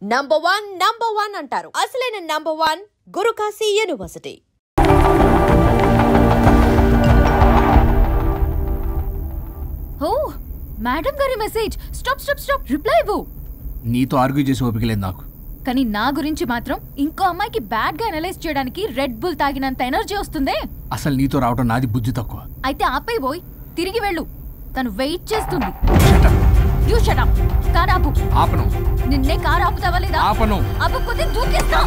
Number one అంటారు. అసలైన number 1 Guru Kashi university. ఓ madam గారి మెసేజ్. స్టాప్ రిప్లై ఇవ్వు. నీతో ఆర్గ్యూ చేసి ఓపిక లేదు నాకు. కానీ నా గురించి మాత్రం ఇంకో అమ్మాయికి బ్యాడ్ గా అనలైజ్ చేయడానికి రెడ్ బుల్ తాగినంత ఎనర్జీ వస్తుందే. అసలు నీతో రావటం నాది బుద్ధి తక్కువ. అయితే ఆపై పోయి తిరిగి వెళ్ళు. తను వెయిట్ చేస్తుంది. You shut up. కార్ ఆపు. ఆపను. నిన్నే కార్ ఆపుతావా లేదా? ఆపను. ఆపకపోతే దూకేస్తా.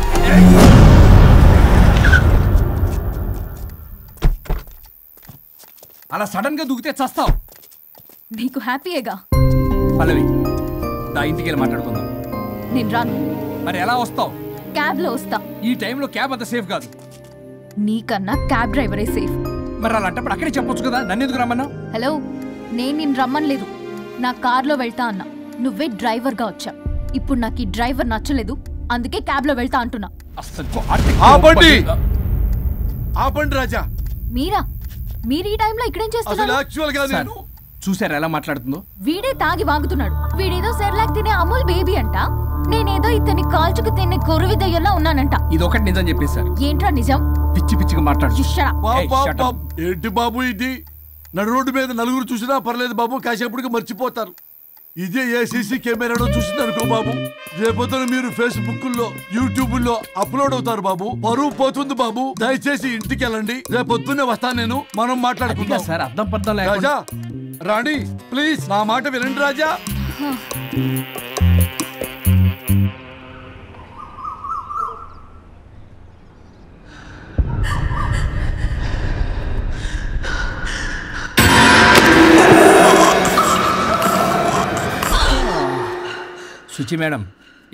అలా సడన్ గా దూకితే చస్తావు. నీకు హ్యాపీయేగా? పల్లవి దా ఇంటికి వెళ్ళి మాట్లాడుకుందాం. నేను రాను. మరి ఎలా వస్తావు? క్యాబ్ లో వస్తా. ఈ టైంలో క్యాబ్ అంత సేఫ్ కాదు. నీకన్నా క్యాబ్ డ్రైవరే సేఫ్. మరి అలాంటప్పుడు అక్కడే చెప్పొచ్చు కదా, నన్ను ఎందుకు రమ్మన్నా? హలో, నేను నిన్ను రమ్మనలేదు. నా కార్లో వెళ్తా అన్నా. నువ్వే డ్రైవర్ గా వచ్చా. ఇప్పుడు నాకు ఈ డ్రైవర్ నచ్చలేదు, అందుకే క్యాబ్ లో వెళ్తా అంటున్నా. ఆపండి రాజా. మీరు ఈ టైంలో ఇక్కడేం చేస్తున్నారు? చూసారా ఎలా మాట్లాడుతుందో? వీడే తాగి వాగుతున్నాడు. వీడేదో సెర్లాక్ తినే అమూల్ బేబీ అంట. నేనేదో ఇతన్ని కాల్చుకు తినే కొరువి దయ్యంలో ఉన్నానంట. ఇది ఒకటి నిజం చెప్పేశారు. ఏంట్రా నిజం? పిచ్చి పిచ్చిగా మాట్లాడు. ఏంటి బాబు ఇది? నడు రోడ్డు మీద నలుగురు చూసినా పర్లేదు బాబు, కాసేపటికి మర్చిపోతారు. ఇదే ఏ సీసీ కెమెరాలో చూసింది అనుకో బాబు, రేపొద్దున మీరు ఫేస్బుక్ లో యూట్యూబ్ లో అప్లోడ్ అవుతారు బాబు. పరువు పోతుంది బాబు. దయచేసి ఇంటికి వెళ్ళండి, రేపొద్దునే వస్తాను నేను, మనం మాట్లాడుకుందాం. సార్ అర్థం పర్థం రాజా రాణి ప్లీజ్ నా మాట వినండి రాజా. శుచి మేడం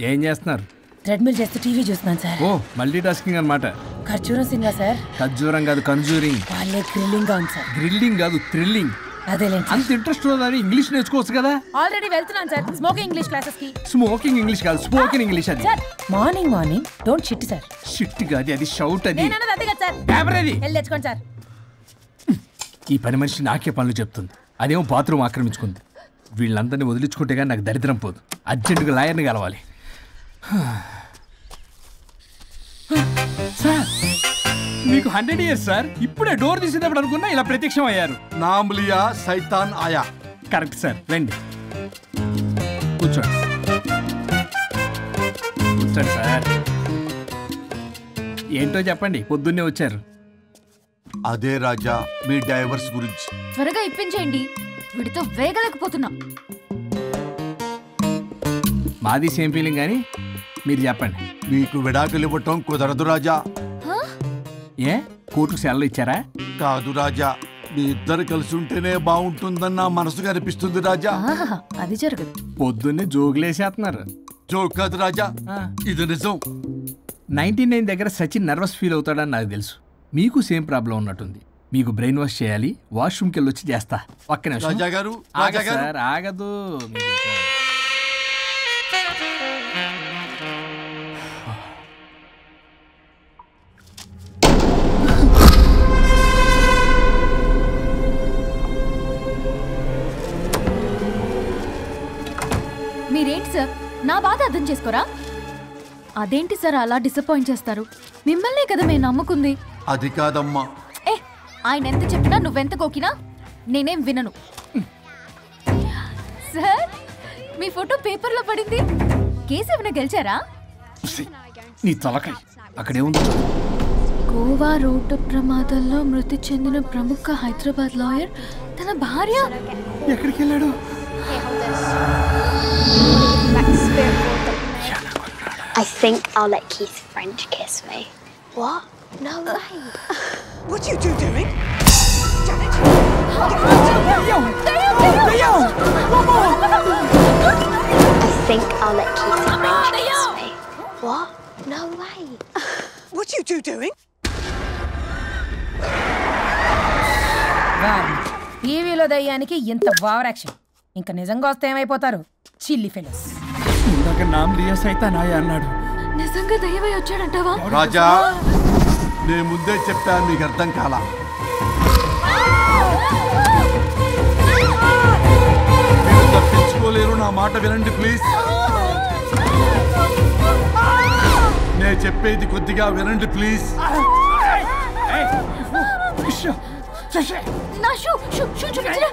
ఏం చేస్తున్నారు? ట్రెడ్మిల్ చేస్తూ టీవీ చూస్తున్నాను సార్. ఓ మల్టీ టాస్కింగ్ అన్నమాట. ఖర్జూరం సినిమా సార్. ఖర్జూరం కాదు, కన్జూరింగ్. వాళ్ళే థ్రిల్లింగ్ గా ఉంది సార్. గ్రిల్లింగ్ కాదు, థ్రిల్లింగ్. అదేలేండి. అంత ఇంట్రెస్ట్ ఉన్నదని ఇంగ్లీష్ నేర్చుకోవచ్చు కదా. ఆల్రెడీ వెళ్తున్నాను సార్ స్మోకింగ్ ఇంగ్లీష్ క్లాసెస్ కి. స్మోకింగ్ ఇంగ్లీష్ కాదు, స్పోకెన్ ఇంగ్లీష్. అది sir morning don't shit sir. Shit కాదు, అది షౌట్. అది నేను అన్నది అదే కదా సార్. కెమెరాది వెళ్ళి తెచ్చుకోండి సార్. ఈ పని మనిషి నాకే పనులు చెప్తుంది, అదేమో బాత్రూమ్ ఆక్రమించుకుంది. వీళ్ళందరినీ వదిలించుకుంటే కానీ నాకు దరిద్రం పోదు. అర్జెంటుగా లాయర్ని కలవాలి. సార్ మీకు 100 years సార్. ఇప్పుడే డోర్ తీసేటప్పుడు అనుకున్నా ఇలా ప్రత్యక్షం అయ్యారు. నామ్ లియా సైతాన్ ఆయా. కరెక్ట్ సార్, రండి కూర్చోండి. కూర్చోండి సార్. ఏంటో చెప్పండి, పొద్దున్నే వచ్చారు. అదే రాజా మీ డైవర్స్ గురించి. త్వరగా ఇప్పించేయండి, వీడితో వేగలేకపోతున్నా. మాది సేమ్ ఫీలింగ్ కానీ మీరు చెప్పండి. మీకు విడాకులు ఇవ్వటం కుదరదు రాజా. ఏ కోర్టుకు సెలవు ఇచ్చారా? కాదు రాజా, మీ ఇద్దరు కలిసి ఉంటేనే బాగుంటుందన్న మనసుకు అనిపిస్తుంది రాజా. అది జరగదు. పొద్దున్నే జోగులేసేస్తున్నారు. జోక్ కాదు రాజా, ఇది నిజం. 99 దగ్గర సచిన్ నర్వస్ ఫీల్ అవుతాడని నాకు తెలుసు. మీకు సేమ్ ప్రాబ్లం ఉన్నట్టుంది. మీకు బ్రెయిన్ వాష్ చేయాలి, వాష్రూమ్కి వెళ్ళి వచ్చి చేస్తా. పక్కన రాజా గారు సార్ ఆగదు. మీరేంటి సార్ నా బాధ అర్థం చేసుకోరా? అదేంటి సార్ అలా డిసప్పాయింట్ చేస్తారు? మిమ్మల్నే కదా మేము నమ్ముకుంది. అది కాదమ్మా. ఆయన ఎంత చెప్పినా నువ్వెంత కోకినా నేనేం వినను. సార్ మీ ఫోటో పేపర్లో పడింది. కేసు ఏమైనా గెలిచారా? నీ తలకాయ అక్కడే ఉంది. గోవా రోడ్డు ప్రమాదంలో మృతి చెందిన ప్రముఖ హైదరాబాద్ లాయర్ తన భార్య ఎక్కడికి వెళ్ళాడు? I think I'll let Keith French kiss me. What? No way. What are you doing? Janet! I think I'll let Keith French kiss me. What? No way. What are you doing? టీవీలో దయ్యానికి ఇంత over action. ఇంకా నిజంగా వస్తే ఏమైపోతారు? చిల్లి fellows. ఇందాక నామ్ లియా సైతాన్ ఆయా అన్నాడు. నిజంగా దయ్యమై వచ్చాడంటావా? రాజా నేను ముందే చెప్పాను, మీకు అర్థం కాలా. మీరు తప్పించుకోలేరు, నా మాట వినండి ప్లీజ్. చెప్పేది కొద్దిగా వినండి ప్లీజ్. నా షూ చూపించరా.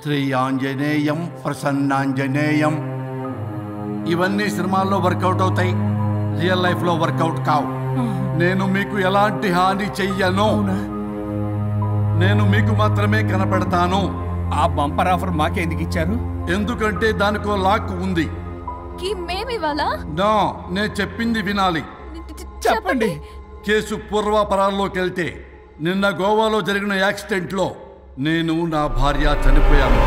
శ్రీ ఆంజనేయం ప్రసన్నాంజనేయం. ఇవన్నీ సినిమాల్లో వర్కౌట్ అవుతాయి, రియల్ లైఫ్ లో వర్కౌట్ కావు. నేను మీకు ఎలాంటి హాని చెయ్యను. నేను మీకు మాత్రమే కనపడతాను. ఆ బంపర్ ఆఫర్ మాకే ఎందుకు ఇచ్చారు? ఎందుకంటే దానికో లాక్ ఉంది. నో, నేను చెప్పింది వినాలి. చెప్పండి. కేసు పూర్వాపరాల్లోకి వెళ్తే నిన్న గోవాలో జరిగిన యాక్సిడెంట్ లో నేను నా భార్య చనిపోయాను.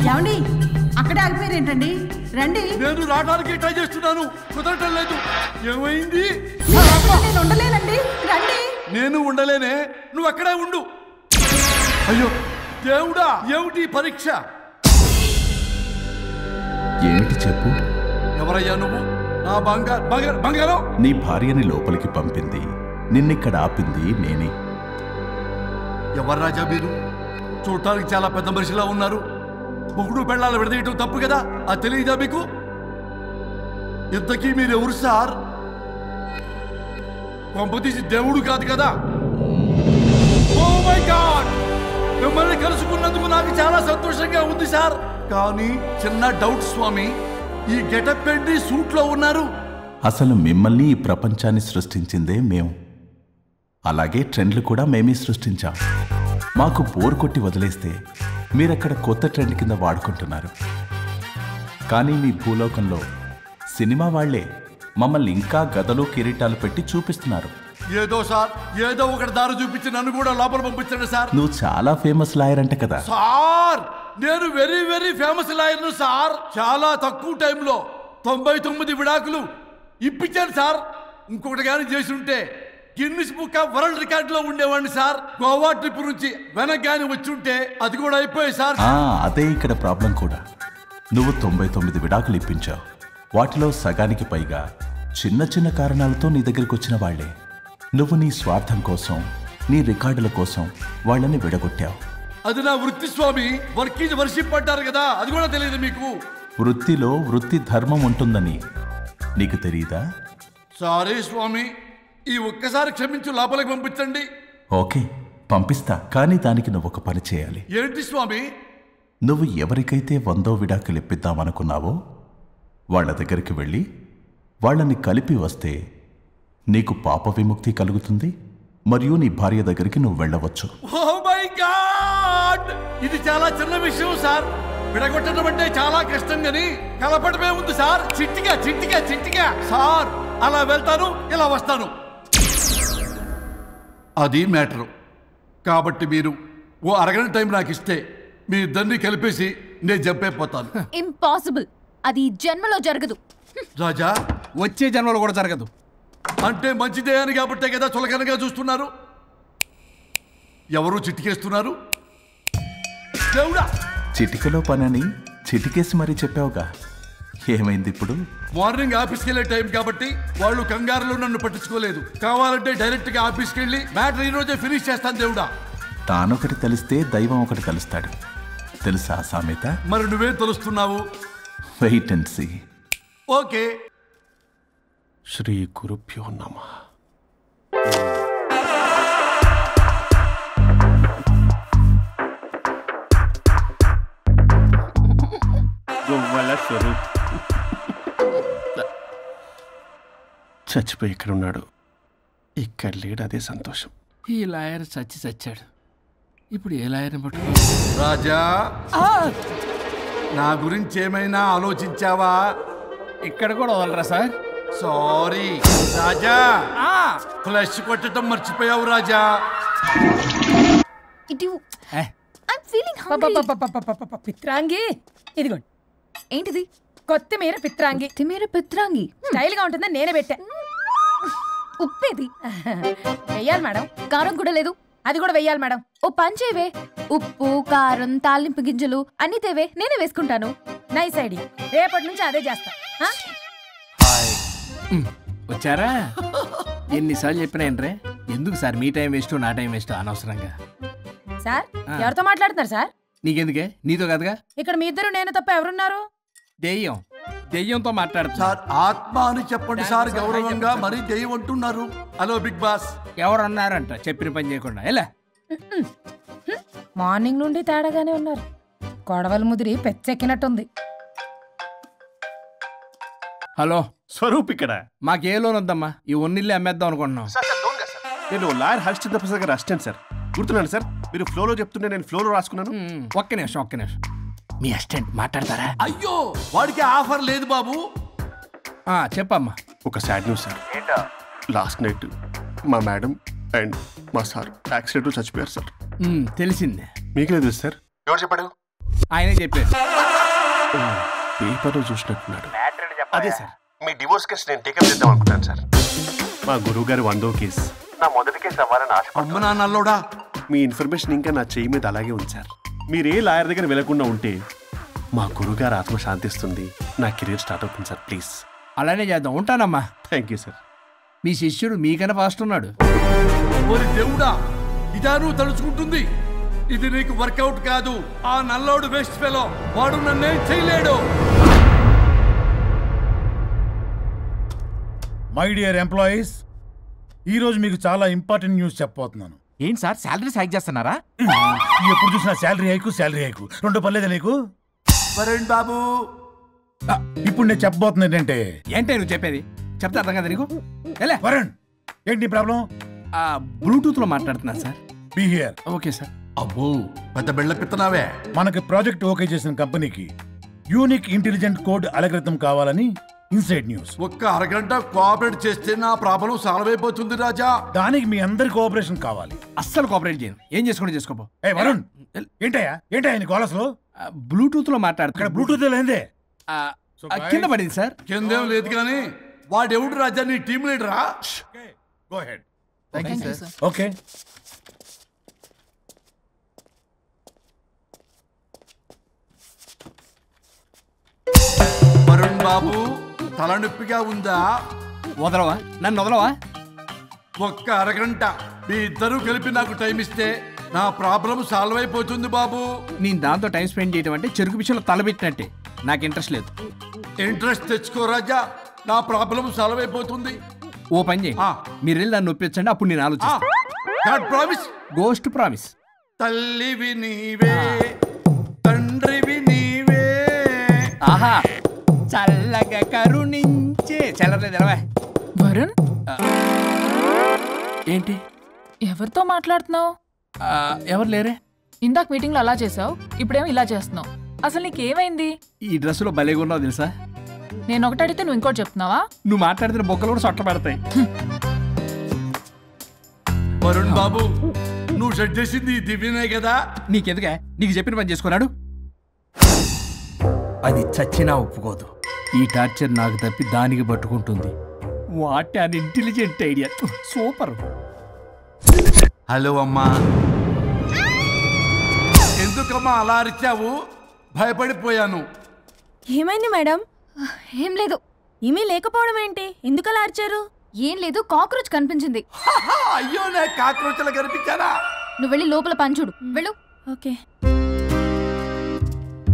ఏమండి అక్కడే ఆగిపోయారు ఏంటండి? రండి. నేను రావడానికి ట్రై చేస్తున్నాను, కుదరటం లేదు. ఏమైంది? నేను ఉండలేనండి, రండి. నేను ఉండలేనే, నువ్వు అక్కడే ఉండు. అయ్యో దేవుడా, ఏమిటి పరీక్ష? ఏమిటి చెప్పు. ఎవరయ్యా నువ్వు? నా బంగారం. నీ భార్యని లోపలికి పంపింది, నిన్నిక్కడ ఆపింది నేనే. ఎవరు రాజా మీరు? చూడటానికి చాలా పెద్ద మనిషిలా ఉన్నారు. మొగుడు పెళ్ళాలు విడదీయటం తప్పు కదా, అది తెలియదా మీకు? ఇంతకీ మీరు ఎవరు సార్? పంపతీసి దేవుడు కాదు కదా? ఓ మై గాడ్, మిమ్మల్ని కలుసుకున్నందుకు నాకు చాలా సంతోషంగా ఉంది సార్. కానీ చిన్న డౌట్ స్వామి, ఈ గెటప్ పెట్టి సూట్ లో ఉన్నారు. అసలు మిమ్మల్ని ఈ ప్రపంచాన్ని సృష్టించిందే మేము. అలాగే ట్రెండ్లు కూడా మేమే సృష్టించాం. మాకు బోర్ కొట్టి వదిలేస్తే మీరక్కడ కొత్త ట్రెండ్ కింద వాడుకుంటున్నారు. కానీ మీ భూలోకంలో సినిమా వాళ్లే మమ్మల్ని ఇంకా గదలు కిరీటాలు పెట్టి చూపిస్తున్నారు. ఏదో సార్, ఏదో ఒకటి దారి చూపించి నన్ను కూడా లోపల పంపించండి సార్. నువ్వు చాలా ఫేమస్ లాయర్ అంట కదా సార్? నేను వెరీ వెరీ ఫేమస్ లాయర్ను సార్. చాలా తక్కువ టైంలో 99 విడాకులు ఇప్పించాను సార్. ఇంకొకటి కానీ చేసి ఉంటే Guinness book of world record లో ఉండేవాడిని సార్. గోవా ట్రిప్ నుంచి వెనక్ గాని వచ్చి ఉంటే అది కూడా అయిపోయాయి సార్. అదే ఇక్కడ ప్రాబ్లం కూడా. నువ్వు 99 విడాకులు ఇప్పించావు. వాటిలో సగానికి పైగా చిన్న చిన్న కారణాలతో నీ దగ్గరికి వచ్చిన వాళ్లే. నువ్వు నీ స్వార్థం కోసం, నీ రికార్డుల కోసం వాళ్ళని విడగొట్టావు. అది నా వృత్తి స్వామి. వర్క్ ఈజ్ వర్షిప్ అంటారు కదా, అది కూడా తెలియదు మీకు? వృత్తిలో వృత్తి ధర్మం ఉంటుందని నీకు తెలియదా? సారీ స్వామి, ఈ ఒక్కసారి క్షమించు, లోపలికి పంపించండి. ఓకే, పంపిస్తా. కానీ దానికి నువ్వు ఒక పని చేయాలి. ఏంటి స్వామి? నువ్వు ఎవరికైతే 100వ విడాకులు ఇప్పిద్దామనుకున్నావో వాళ్ళ దగ్గరికి వెళ్ళి వాళ్ళని కలిపి వస్తే నీకు పాప విముక్తి కలుగుతుంది. మరియు నీ భార్య దగ్గరికి నువ్వు వెళ్ళవచ్చు. ఓ మై గాడ్, ఇది చాలా చిన్న విషయం సార్. విడగొట్టడం అంటే చాలా కష్టం గని కలపడమే ఉంది సార్. చిట్టిగా చిట్టిగా చిట్టిగా సార్. అలా వెళ్తాను, ఇలా వస్తాను, అది మ్యాటరు. కాబట్టి మీరు ఓ అరగంట టైం నాకు ఇస్తే మీ ఇద్దరిని కలిపేసి నేను చంపైపోతాను. ఇంపాసిబుల్. అది జన్మలో జరగదు. రాజా, వచ్చే జన్మలో కూడా జరగదు. అంటే మంచిదే అని కాబట్టే కదా చులకనగా చూస్తున్నారు. ఎవరు చిట్టికేస్తున్నారు? దేవుడా, చిటికలో పనని చిటికేసి మరీ చెప్పావుగా. ఏమైంది ఇప్పుడు? మార్నింగ్ ఆఫీస్కి వెళ్ళే టైం కాబట్టి వాళ్ళు కంగారులో నన్ను పట్టించుకోలేదు. కావాలంటే డైరెక్ట్ గా ఆఫీస్కి వెళ్ళి మ్యాటర్ ఈ రోజే ఫినిష్ చేస్తాను. దేవుడా, తానొకటి తెలిస్తే దైవం ఒకటి కలుస్తాడు, తెలుసా సామెత? మరి నువ్వేం తెలుస్తున్నావు? Wait and see. ఓకే. శ్రీ గురుభ్యో నమః. చచ్చిపోయి ఇక్కడ ఉన్నాడు, ఇక్కడ లేడు, అదే సంతోషం. ఈ లాయర్ చచ్చాడు. ఇప్పుడు ఏ లాయర్ని పట్టు? రాజా, నా గురించి ఏమైనా ఆలోచించావా? ఇక్కడ కూడా వదలరా సార్? సారీ రాజా, ఫ్లష్ కొట్టడం మర్చిపోయావు రాజా. పిత్రాంగి ఇదిగోండి. ఏంటిది? కొత్తిమీర పిత్రాంగి. పిత్రాంగి స్టైల్ గా ఉంటుందని నేనే పెట్టా. ఉప్పేది వెయ్యాలి మేడం. కారం కూడా లేదు. అది కూడా వెయ్యాలి మేడం. ఓ పంచేవే, ఉప్పు కారం తాలింపు గింజలు అన్ని తేవే, నేనే వేసుకుంటాను. నైస్ ఐడియా, రేపటి నుంచి అదే చేస్తా. వచ్చారా? ఎన్నిసార్లు చెప్పినా ఏంట్రే, ఎందుకు సార్ మీ టైం వేస్ట్ నా టైం వేస్ట్ అనవసరంగా? సార్ ఎవరితో మాట్లాడుతున్నారు సార్? నీకెందుకే, నీతో కదగా. ఇక్కడ మీ ఇద్దరు నేను తప్ప ఎవరున్నారు? దెయ్యంతో మాట్లాడుతున్నా సార్ ఆత్మ అని చెప్పండి సార్, గౌరవంగా. మరీ దెయ్యం అంటున్నారు. Hello big boss. ఎవరు అన్నారంట చెప్పిన పని చేయకుండా? ఎలా మార్నింగ్ నుండి తేడాగానే ఉన్నారు. గొడవల ముదిరి పెచ్చెక్కినట్టుంది. హలో స్వరూప్ ఇక్కడ. మాకే లోన్ వద్దమ్మా, ఈ ఒన్నిల్లు అమ్మేద్దాం అనుకుంటున్నాం. నేను లాయర్ హరిశ్చంద్ర ప్రసాద్ గారు అసిస్టెంట్ సార్. గుర్తున్నాను సార్, మీరు ఫ్లోలో చెప్తుంటే నేను ఫ్లోలో రాసుకున్నాను. ఒక్క నిమిషం. మీ అసిస్టెంట్ మాట్లాడతారా? అయ్యో, వాడికి ఆఫర్ లేదు బాబు. చెప్పమ్మా. ఒక sad news sir. Last night మా మేడం అండ్ మా సార్ యాక్సిడెంట్ చచ్చిపోయారు సార్. తెలిసిందే. మీకే తెలుసు సార్. ఎవరు చెప్పాడు? ఆయనే చెప్పారు. పేపర్లో చూసినట్టున్నాడు. అదే సార్, మీ డివోర్స్ కేసు నేను టేకప్ చేద్దాం అనుకుంటాను సార్. మా గురువు గారి 100వ కేసు నా మొదటి కేసు అవ్వాలని ఆశ. అమ్మ నాన్నల్లోడా, మీ ఇన్ఫర్మేషన్ ఇంకా నా చెయ్యి మీద అలాగే ఉంది సార్. మీరే లాయర్ దగ్గర వెళ్లకుండా ఉంటే మా గురువుగారు ఆత్మ శాంతిస్తుంది, నా కెరీర్ స్టార్ట్ అవుతుంది సార్. ప్లీజ్ అలానే చేద్దాం. ఉంటానమ్మా. Thank you sir. మీ శిష్యుడు మీకన్నా ఫాస్ట్ ఉన్నాడు. ఓరి దేవుడా, ఇదా నువ్వు తలుచుకుంటుంది? ఇది నీకు వర్కౌట్ కాదు. ఆ నల్లోడు వేస్ట్ ఫెలో, వాడు నన్నేం చేయలేడు. మై డియర్ ఎంప్లాయీస్, ఈరోజు మీకు చాలా ఇంపార్టెంట్ న్యూస్ చెప్పబోతున్నాను. ఏంటి సార్, శాలరీస్ హైక్ చేస్తున్నారా? ఎప్పుడు చూసినా శాలరీ హైకు రెండు పర్లేదా నీకు? వరుణ్ బాబు, ఇప్పుడు నేను చెప్పబోతున్నా ఏంటంటే. ఏంటే నువ్వు చెప్పేది? చెప్తా అర్థం కదా నీకు? వరుణ్, ఏంటి ప్రాబ్లం? బ్లూటూత్ లో మాట్లాడుతున్నాను sir. Be here. Okay sir. అబ్బో, పెద్ద బిళ్ళ పిత్తనావే. మనకి ప్రాజెక్ట్ ఓకే చేసిన కంపెనీకి యూనిక్ ఇంటెలిజెంట్ కోడ్ అలకృతం కావాలని ఇన్సైడ్ న్యూస్. ఒక్క అరగంట కోఆపరేట్ చేస్తే నా ప్రాబ్లం సాల్వ్ అయిపోతుంది రాజా. దానికి మీ అందరి కోఆపరేషన్ కావాలి. అస్సలు కోఆపరేట్ చేయను. ఏం చేసుకోండి చేసుకోపో. ఏ వరుణ్, ఏంటయ్యా నీ గోలస్లో? బ్లూటూత్ లో మాట్లాడుతున్నా. ఇక్కడ బ్లూటూత్ లేదే. కింద పడింది సార్. కిందేం లేదు కానీ వాడెవడు రాజా, నీ టీం లీడరా? Go ahead. ఓకే. వరుణ్ బాబు, తలనొప్పిగా ఉందా? వదలవా, నన్ను వదలవా? ఒక్క అరగంట మీ ఇద్దరూ కలిపి నాకు టైం ఇస్తే నా ప్రాబ్లం సాల్వ్ అయిపోతుంది బాబు. నేను దాంతో టైం స్పెండ్ చేయడం అంటే చెరుకు విషయంలో తలబెట్టినట్టే. నాకు ఇంట్రెస్ట్ లేదు. ఇంట్రెస్ట్ తెచ్చుకో రాజా, నా ప్రాబ్లం సాల్వ్ అయిపోతుంది. ఓ పని చేయి, మీరు వెళ్ళి నన్ను ఒప్పించండి, అప్పుడు నేను ఆలోచిస్తాను. Promise, ghost promise. తల్లివి నీవే, తండ్రివి నీవే. ఆహా, చల్లగా కరుణించే. చల్లలేదు ఎలవా. వరుణ్, ఏంటి ఎవరితో మాట్లాడుతున్నావు? ఎవరు లేరే. ఇందాక మీటింగ్ లో అలా చేసావు, ఇప్పుడేమో ఇలా చేస్తున్నావు. అసలు నీకేమైంది? ఈ డ్రెస్ లో భలేగా ఉన్నావు తెలుసా. నేను ఒకటి అడిగితే నువ్వు ఇంకోటి చెప్తున్నావా? నువ్వు మాట్లాడితే బొక్కలు కూడా సొట్ట పడతాయి. వరుణ్ బాబు, నువ్వు సెట్ చేసింది దివ్యనే కదా. నీకెందుకే, నీకు చెప్పిన పని చేసుకున్నాడు. అది చచ్చినా ఒప్పుకోదు. ఈ టార్చర్ నాకు తప్పి దానికి పట్టుకుంటుంది. What an intelligent idea. Super. Hello అమ్మా. ఎందుకమ్మా అలా అరిచావు? భయపడిపోయాను. ఏమైంది మేడం? ఏం లేదు. ఏమీ లేకపోవడం ఏంటి? ఎందుకలా అరిచారు? ఏం లేదు, కాక్రోచ్ కనిపించింది. అయ్యో, నాకు కాక్రోచ్లు కనిపించారా? నువ్వు వెళ్ళి లోపల పని చూడు. వెళ్ళు. ఓకే.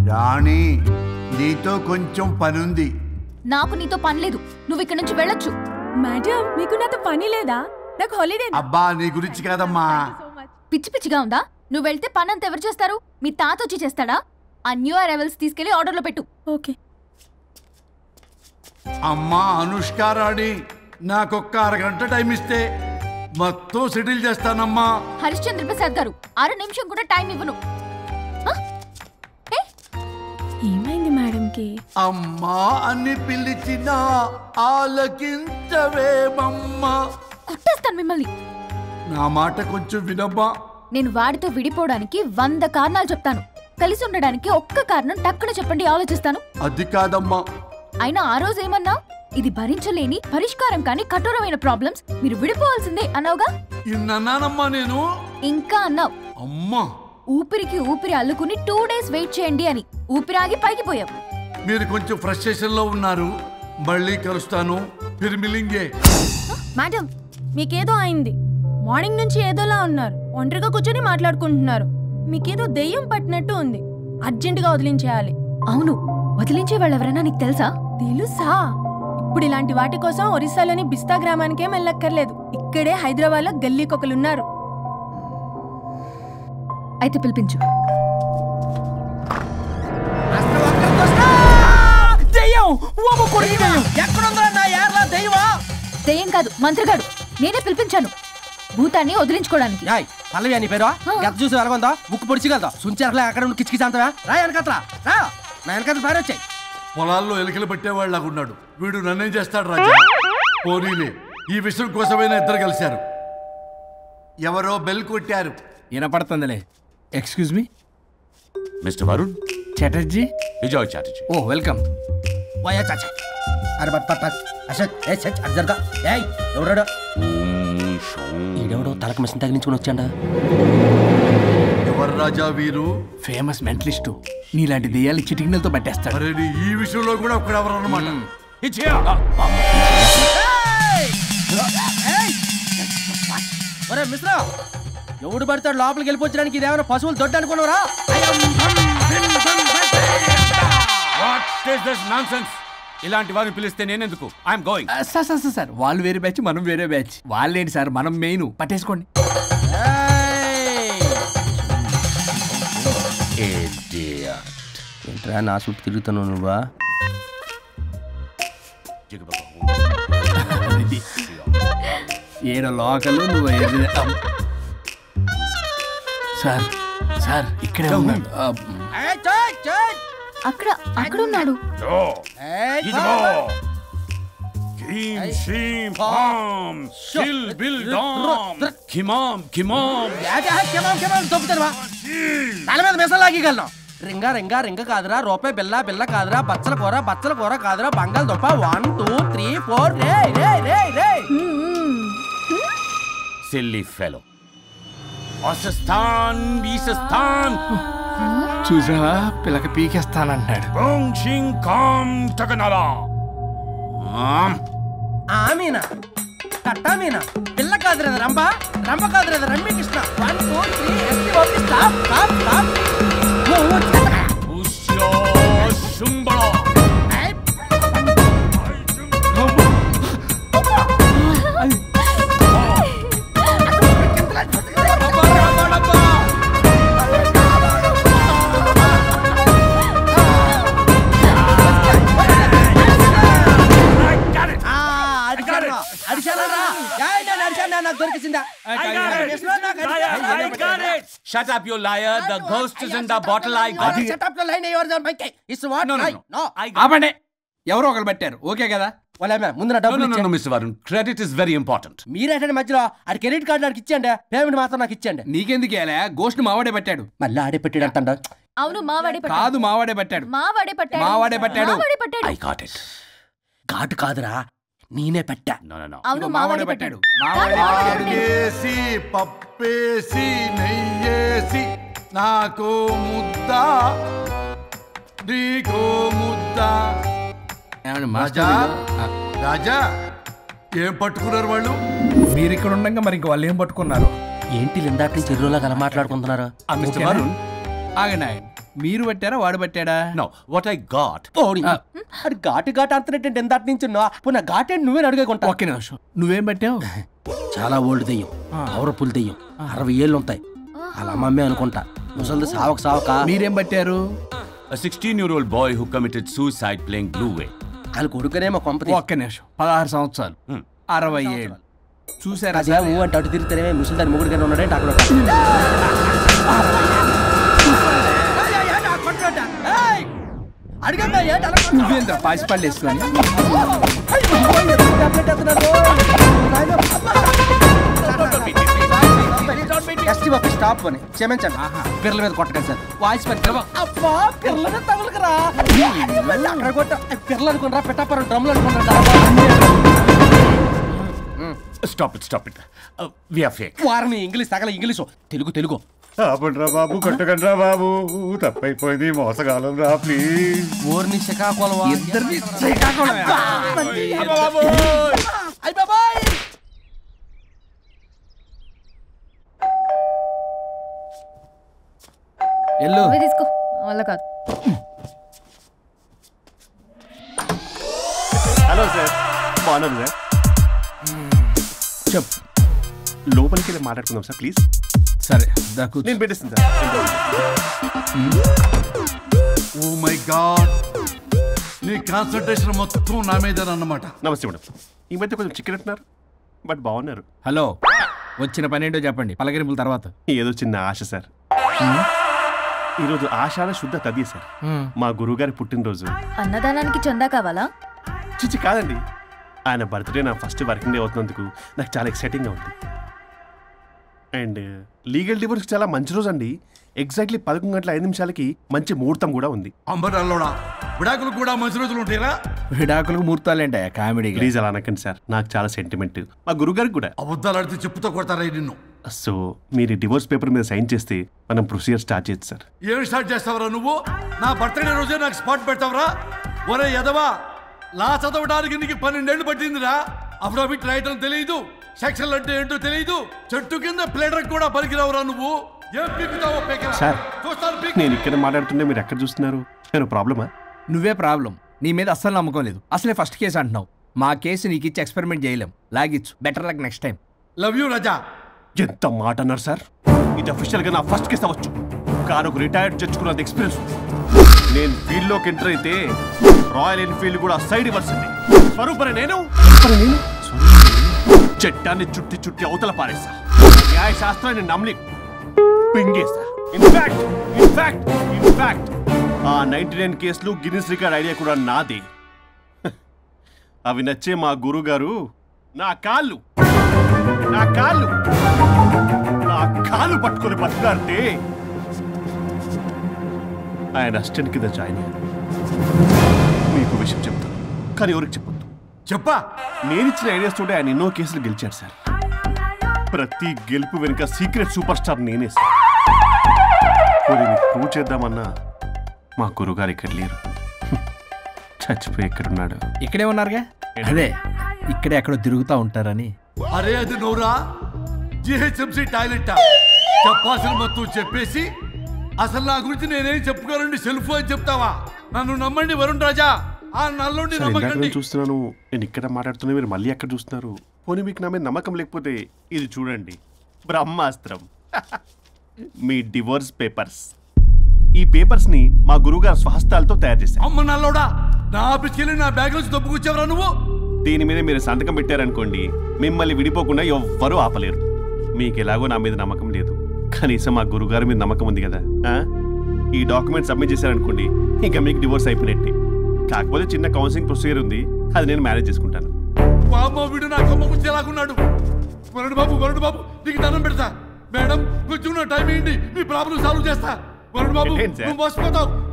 రాణి, నీతో కొంచెం పనుంది. నాకు నీతో పని లేదు. నువ్వు ఇక్కడ నుంచి వెళ్ళొచ్చు. మేడం, మీకు నాతో పని లేదా? నాకు హాలిడే. అబ్బా, నీ గురించి కాదమ్మా. పిచ్చి పిచ్చిగా ఉందా? నువ్వు వెళ్తే పని అంతా ఎవరు చేస్తారు? మీ తాత వచ్చి చేస్తాడా? ఆ న్యూ అరైవల్స్ తీసుకెళ్లి ఆర్డర్లో పెట్టు. ఓకే. అమ్మా అనుష్క రాణి, నాకొక్క అరగంట టైం ఇస్తే మొత్తం సెటిల్ చేస్తానమ్మా. హరిశ్చంద్ర ప్రసాద్ గారు, 6 నిమిషం కూడా టైం ఇవ్వను. ఏమైంది మేడంకి? అమ్మా అని పిలిచినా ఆలకించవేమమ్మా. కుట్టేస్తాను మిమ్మల్ని. నా మాట కొంచెం వినమ్మా. నేను వాడితో విడిపోవడానికి 100 కారణాలు చెప్తాను. కలిసి ఉండడానికి ఒక్క కారణం టక్కున చెప్పండి, ఆలోచిస్తాను. అది కాదమ్మా. అయినా ఆ రోజు ఏమన్నా? ఇది భరించలేని పరిష్కారం కానీ కఠోరమైన ప్రాబ్లమ్స్. మీరు విడిపోవాల్సిందే అన్నావుగా. ఇన్నానమ్మా నేను. ఇంకా అన్నావు. అమ్మా ఊపిరికి ఊపిరి అల్లుకుని 2 days వెయిట్ చేయండి అని. ఊపిరాగి పైకి పోయావు. మీరు కొంచెం ఫ్రస్ట్రేషన్ లో ఉన్నారు. మళ్ళీ కలుస్తాను. ఫిర్మిలింగే. మేడం మీకేదో అయింది. మార్నింగ్ నుంచి ఏదోలా ఉన్నారు. ఒంటరిగా కూర్చొని మాట్లాడుకుంటున్నారు. మీకేదో దెయ్యం పట్టినట్టు ఉంది. అర్జెంటుగా వదిలించేయాలి. అవును, వదిలించే వాళ్ళెవరైనా నీకు తెలుసా? తెలుసా? ఇప్పుడు ఇలాంటి వాటి కోసం ఒరిస్సాలోని బిస్తా గ్రామానికేం వెళ్ళక్కర్లేదు. ఇక్కడే హైదరాబాద్లో గల్లీకొకలున్నారు. అయితే పిలిపించు. దెయ్యం కాదు, మంత్రగాడు. నేనే పిలిపించాను భూతాన్ని వదిలించుకోవడానికి. పల్లవి అని పేరు గత చూసి వెలగొందా ముక్కు పొడిచిగలదా సుంచరలే అక్కడ కిచకిచంతవా రా వెనకత్రా రా నా వెనకత్ర పారి వచ్చాయి. పొలాల్లో ఎలికలు పట్టేవాళ్ళగా ఉన్నాడు వీడు. నన్నేం చేస్తాడు రాజా? పోనీలే, ఈ విషయం కోసమైనా ఇద్దరు కలిశారు. ఎవరో బెల్ కొట్టారు. వినపడుతుందిలే. Excuse me mister Varun Chatterjee. Vijay Chatterjee. ఓ వెల్కమ్. వయా చాచా అరే బట్ పట్ పట్ అశోక్ ఏ సచ్ అర్జర్గా ఏయ్ ఎవరాడు? ఈడెవడో తలకు మిషన్ తగిలించుకుని వచ్చాడా? ఎవరు రాజా వీరు? Famous mentalist. నీలాంటి దెయ్యాలు చిటికినలతో పట్టేస్తాడు. అరే ఈ విషయంలో కూడా ఒకడు ఎవరు అన్నమాట. ఒరే మిశ్రా, ఎవడు పడతాడు లోపలికి వెళ్ళిపోవడానికి? ఇదేమైనా పశువులు దొడ్డు అనుకున్నారా? ఇలాంటి వారిని పిలిస్తే నేనెందుకు? I'm going. సార్ వాళ్ళు వేరే బ్యాచ్, మనం వేరే బ్యాచ్. వాళ్ళేంటి సార్, మనం మెయిన్. పట్టేసుకోండి. ఏంట్రా నా చుట్టూ తిరుగుతున్నావు నువ్వా? ఏడో లోకలు నువ్వు. సార్ సార్ ఇక్కడే ఉన్నాడు. అక్కడ అక్కడ ఉన్నాడు. తల మీద మెసలాగలను. రింగా రింగా రింగ కాదురా, రూపాయి బిల్ల బిల్ల కాదురా, బచ్చల కూర కాదురా, బంగాళదుంప 1 2 3 4 రే రే రే రే. Silly fellow. ఈసస్థాన్ చూసావా, పిల్లకి పీకేస్తానంటాడు. ఆమీనా కట్టామీనా పిల్ల కాదురా రంభ, రంభ కాదురా Ramya Krishna. 1 2 3 stop stop stop. Shut up, you liar. The ghost is in the bottle. I got it. Shut up, the line. Yours are my case. It's what? No. ఆపండి. ఎవరో ఒకరు పెట్టారు. ఓకే కదా? ముందు నా డబ్బులు No, Mr. Varun. Credit is very important. మీరేటండి మధ్యలో ఆడి credit card నాకు ఇచ్చేయండి, పేమెంట్ మాత్రం నాకు ఇచ్చేయండి. నీకెందుకు ఇలా? గోస్ట్ మావాడే పెట్టాడు. మళ్ళీ ఆడే పెట్టాడు అంటాడు. అవును, మావాడే పట్టాడు. కాదు, మావాడే పెట్టాడు. మావాడే పట్టాడు. మావాడే పట్టాడు. I got it. ఘాటు కాదురా, నేనే పెట్టా. No. అవును, మావాడే పట్టాడు. ఆకేసి పప్పేసి నెయ్యేసి నాకు ముద్ద నీకో ముద్ద. రాజా రాజా ఏం పట్టుకున్నారు వాళ్ళు? మీరు ఇక్కడ ఉండగా మరి ఇంక వాళ్ళు ఏం పట్టుకున్నారు? ఏంటి ఇందాక నుంచి చెరువులా కల మాట్లాడుకుంటున్నారు? Mr. Varun. ఆగనా, మీరు పట్టారా వాడు పట్టాడా? No, what I got. అది ఘాటు అంతనేంటి ఇందాటి నుంచి నా ఘాటేంటి నువ్వే అడిగేకుంటా. ఒక్క నిమిషం, నువ్వేం పట్టావు? చాలా ఓల్డ్ దెయ్యం, పవర్ఫుల్ దెయ్యం, 60 ఏళ్ళు ఉంటాయి. అలా అమ్మమ్మే అనుకుంటా. ముసలిది సావక మీరేం పట్టారు? A 16-year-old boy who committed suicide playing Blue Way. వాళ్ళు కొడుకునేమో కొంపతి. ఒక్క నిమిషం, 16 సంవత్సరాలు, 60 ఏళ్ళు. చూసారా? అంటే అటు తిరిగితేనే ముసలి దాని మొగుడు గారు ఉన్నాడే అక్కడ. నువ్వేంద్ర పాసిపళ్ళు వేసుకొని ఎస్టీ బాబు స్టాప్ అని క్షమించండి. పిల్లల మీద కొట్టకండి సార్. వాయిస్ పెట్టి అబ్బా పిల్లల మీద తగులుకురా అక్కడ కొట్ట పిల్లలు అనుకున్నారా పెట్టాపరం డ్రమ్లు అనుకున్నారా. Stop it we are fake. వారిని ఇంగ్లీష్ తగల ఇంగ్లీషు తెలుగు ఆపండ్రా బాబు, కొట్టకండ్రా బాబు, తప్పైపోయింది, మోసగాలం రా ప్లీజ్. ఊరిని శ్రీకాకుళం ఇద్దరిని శ్రీకాకుళం. ఎల్లు తీసుకో వల్ల కాదు. హలో సార్, బాగున్నారు సార్? చెప్పు. లోపలికి వెళ్ళి మాట్లాడుకుందాం సార్ ప్లీజ్. సరే దాకు నేను పెట్టేస్తాను సార్. ఓ మై గాడ్, నీ కాన్సన్ట్రేషన్ మొత్తం నా మీద అన్నమాట. నమస్తే మేడం. ఈ మధ్య కొంచెం చికెన్ అంటున్నారు, బట్ బాగున్నారు. హలో, వచ్చిన పని ఏంటో చెప్పండి, పలకరింపుల తర్వాత. ఏదో చిన్న ఆశ సార్. ఈరోజు ఆషాఢ శుద్ధ తదియ సార్, మా గురువుగారి పుట్టినరోజు. అన్నదానానికి చందా కావాలా? చిచ్చి కాదండి, ఆయన బర్త్డే నా ఫస్ట్ వర్కింగ్ డే అవుతున్నందుకు నాకు చాలా ఎక్సైటింగ్గా ఉంది. అండ్ లీగల్ డివోర్స్కి చాలా మంచి రోజు అండి. ఎగ్జాక్ట్లీ 11:05 మంచి ముహూర్తం కూడా ఉంది. అంబరాల్లోడా విడాకులు కూడా మంచి రోజులు ఉంటాయిరా? విడాకులకు ముహూర్తాలేంటా కామెడీ? ప్లీజ్ అలా అనకండి సార్, నాకు చాలా సెంటిమెంట్, మా గురుగారికి కూడా. అబద్ధాలు ఆడితే చెప్పుతో కొడతారా నిన్ను? సో మీరు డివోర్స్ పేపర్ మీద సైన్ చేస్తే మనం ప్రొసీజర్ స్టార్ట్ చేయొచ్చు సార్. ఏమి స్టార్ట్ చేస్తావరా నువ్వు? నా బర్త్డే రోజే నాకు స్పాట్ పెడతావరా? ఒరే ఎదవా, లా చదవడానికి నీకు 12 ఏళ్ళు పట్టిందిరా. అఫిడవిట్ రాయటం తెలియదు, సెక్షన్లు అంటే ఏంటో తెలియదు, చెట్టు కింద ప్లేడర్ కూడా పలికిరావురా నువ్వు. ఏం పీకుతావో పీకరా. సార్ చూస్తాను పీక్. నేను ఇక్కడ మాట్లాడుతుంటే మీరు ఎక్కడ చూస్తున్నారు? నేను ప్రాబ్లమా? నువ్వే ప్రాబ్లం. నీ మీద అస్సలు నమ్మకం లేదు. అసలే ఫస్ట్ కేసు అంటున్నావు. మా కేసు నీకు ఇచ్చి ఎక్స్పెరిమెంట్ చేయలేం. లాగిచ్చు. Better luck next time. Love you Raza. ఎంత మాట అన్నారు సార్? ఇది అఫీషియల్గా నా ఫస్ట్ కేసు అవ్వచ్చు, కానీ ఒక రిటైర్డ్ జడ్జ్ కున్నది ఎక్స్పీరియన్స్. నేను ఫీల్డ్లోకి ఎంటర్ అయితే రాయల్ ఎన్ఫీల్డ్ కూడా సైడ్ ఇవ్వాల్సింది. స్వరూపరే నేను చట్టాన్ని చుట్టి అవతల పారేసా. న్యాయ శాస్త్రాన్ని నమ్మి పింగేసా. ఇన్ఫాక్ట్ ఆ 99 కేసులు గిన్నిస్ రికార్డ్ ఐడియా కూడా నాదే. అవి నచ్చే మా గురుగారు నా కాళ్ళు పట్టుకొని బతులాడితే ఆయన అసిస్టెంట్ కింద జాయిన్ అయ్యాను. మీకు విషయం చెప్తాను, కానీ ఎవరికి చెప్పొద్దు. చెప్పా. నేను ఇచ్చిన ఐడియాస్ తోటి ఆయన ఎన్నో కేసులు గెలిచాడు సార్. ప్రతి గెలుపు వెనుక సీక్రెట్ సూపర్ స్టార్ నేనే సార్. ప్రూవ్ చేద్దామన్నా మా గురుగారు ఇక్కడ లేరు, చచ్చిపోయి ఎక్కడున్నాడు. ఇక్కడే ఉన్నారుగా. అదే ఇక్కడే ఎక్కడో తిరుగుతూ ఉంటారని. అరే అది నోరా, జిహెచ్ఎంసీ టాయిలెట్ చెప్పాల్సిన మొత్తం చెప్పేసి అసలు నా గురించి నేనేం చెప్పుకోనండి సెల్ఫ్ అని చెప్తావా? నన్ను నమ్మండి వరుణ్ రాజా, ఆ నల్లుండి నమ్మకండి. చూస్తున్నాను, నేను ఇక్కడ మాట్లాడుతున్నా, మీరు మళ్ళీ అక్కడ చూస్తున్నారు. పోనీ మీకు నా మీద నమ్మకం లేకపోతే ఇది చూడండి, బ్రహ్మాస్త్రం. మీ డివోర్స్ పేపర్స్. ఈ పేపర్స్ ని మా గురువుగారు స్వహస్తాలతో తయారు చేశారు. అమ్మ నల్లోడా, నా ఆఫీస్కి వెళ్ళి నా బ్యాగ్ నుంచి దొబ్బుకొచ్చావరా నువ్వు? దీని మీద మీరు సంతకం పెట్టారనుకోండి, మిమ్మల్ని విడిపోకుండా ఎవ్వరూ ఆపలేరు. మీకు ఎలాగో నా మీద నమ్మకం లేదు, కనీసం మా గురుగారి మీద నమ్మకం ఉంది కదా. ఈ డాక్యుమెంట్ సబ్మిట్ చేశారనుకోండి, ఇంకా మీకు డివోర్స్ అయిపోయినట్టే. కాకపోతే చిన్న కౌన్సిలింగ్ ప్రొసీజర్ ఉంది, అది నేను మేనేజ్ చేసుకుంటాను. వీడు నా కొమ్మ గురించి ఎలాగున్నాడు? వరుణ్ బాబు నీకు దండం పెడతా. మేడం కొంచెం నా టైం ఏంటి, నీ ప్రాబ్లం సాల్వ్ చేస్తా. వరుణ్ బాబు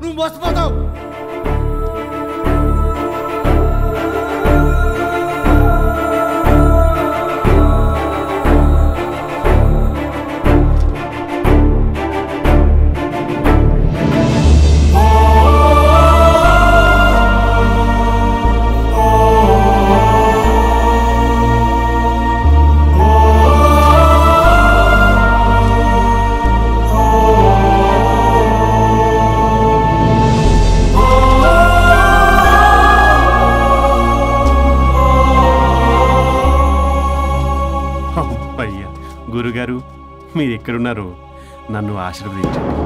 నువ్వు మోసపోతావు. గురుగారు, మీరు ఎక్కడున్నారో నన్ను ఆశీర్వదించండి.